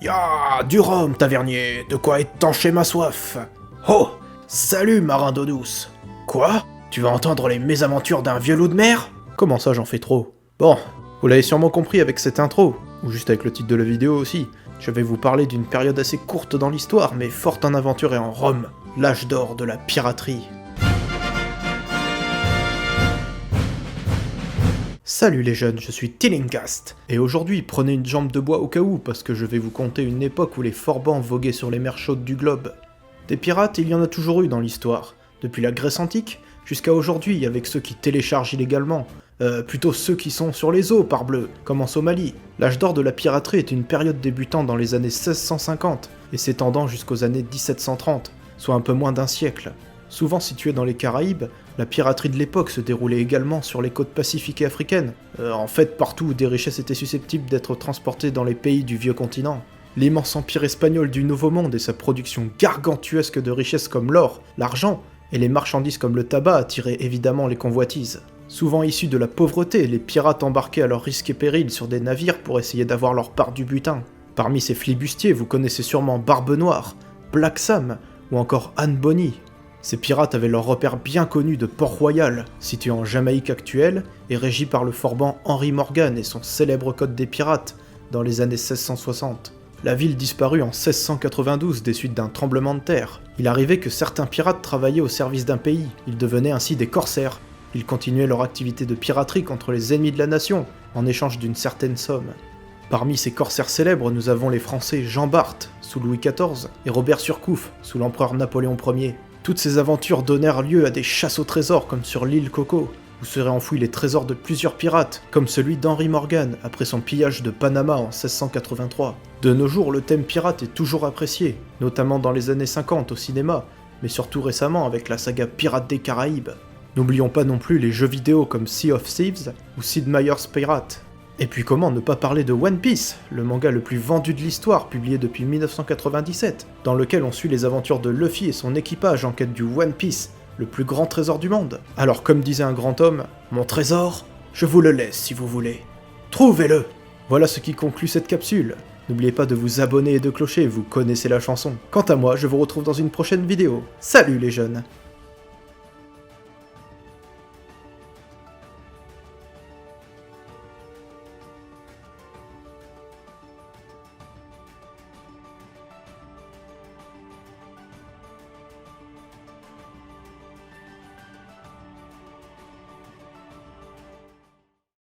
Ya, du rhum, tavernier, de quoi étancher ma soif. Oh, salut, marin d'eau douce. Quoi? Tu vas entendre les mésaventures d'un vieux loup de mer? Comment ça, j'en fais trop? Bon, vous l'avez sûrement compris avec cette intro, ou juste avec le titre de la vidéo aussi. Je vais vous parler d'une période assez courte dans l'histoire, mais forte en aventure et en rhum, l'âge d'or de la piraterie. Salut les jeunes, je suis Tillincast, et aujourd'hui prenez une jambe de bois au cas où, parce que je vais vous conter une époque où les forbans voguaient sur les mers chaudes du globe. Des pirates, il y en a toujours eu dans l'histoire, depuis la Grèce antique jusqu'à aujourd'hui avec ceux qui téléchargent illégalement, plutôt ceux qui sont sur les eaux parbleu, comme en Somalie. L'âge d'or de la piraterie est une période débutant dans les années 1650 et s'étendant jusqu'aux années 1730, soit un peu moins d'un siècle. Souvent située dans les Caraïbes, la piraterie de l'époque se déroulait également sur les côtes pacifiques et africaines, en fait partout où des richesses étaient susceptibles d'être transportées dans les pays du vieux continent. L'immense empire espagnol du Nouveau Monde et sa production gargantuesque de richesses comme l'or, l'argent et les marchandises comme le tabac attiraient évidemment les convoitises. Souvent issus de la pauvreté, les pirates embarquaient à leur risque et péril sur des navires pour essayer d'avoir leur part du butin. Parmi ces flibustiers, vous connaissez sûrement Barbe Noire, Black Sam ou encore Anne Bonny. Ces pirates avaient leur repère bien connu de Port-Royal, situé en Jamaïque actuelle, et régi par le forban Henry Morgan et son célèbre code des pirates, dans les années 1660. La ville disparut en 1692 des suites d'un tremblement de terre. Il arrivait que certains pirates travaillaient au service d'un pays, ils devenaient ainsi des corsaires. Ils continuaient leur activité de piraterie contre les ennemis de la nation, en échange d'une certaine somme. Parmi ces corsaires célèbres, nous avons les Français Jean Bart, sous Louis XIV, et Robert Surcouf, sous l'empereur Napoléon Ier. Toutes ces aventures donnèrent lieu à des chasses au trésor comme sur l'île Coco, où seraient enfouis les trésors de plusieurs pirates, comme celui d'Henry Morgan après son pillage de Panama en 1683. De nos jours, le thème pirate est toujours apprécié, notamment dans les années 50 au cinéma, mais surtout récemment avec la saga Pirates des Caraïbes. N'oublions pas non plus les jeux vidéo comme Sea of Thieves ou Sid Meier's Pirate. Et puis comment ne pas parler de One Piece, le manga le plus vendu de l'histoire, publié depuis 1997, dans lequel on suit les aventures de Luffy et son équipage en quête du One Piece, le plus grand trésor du monde. Alors comme disait un grand homme, mon trésor, je vous le laisse si vous voulez. Trouvez-le! Voilà ce qui conclut cette capsule. N'oubliez pas de vous abonner et de clocher, vous connaissez la chanson. Quant à moi, je vous retrouve dans une prochaine vidéo. Salut les jeunes!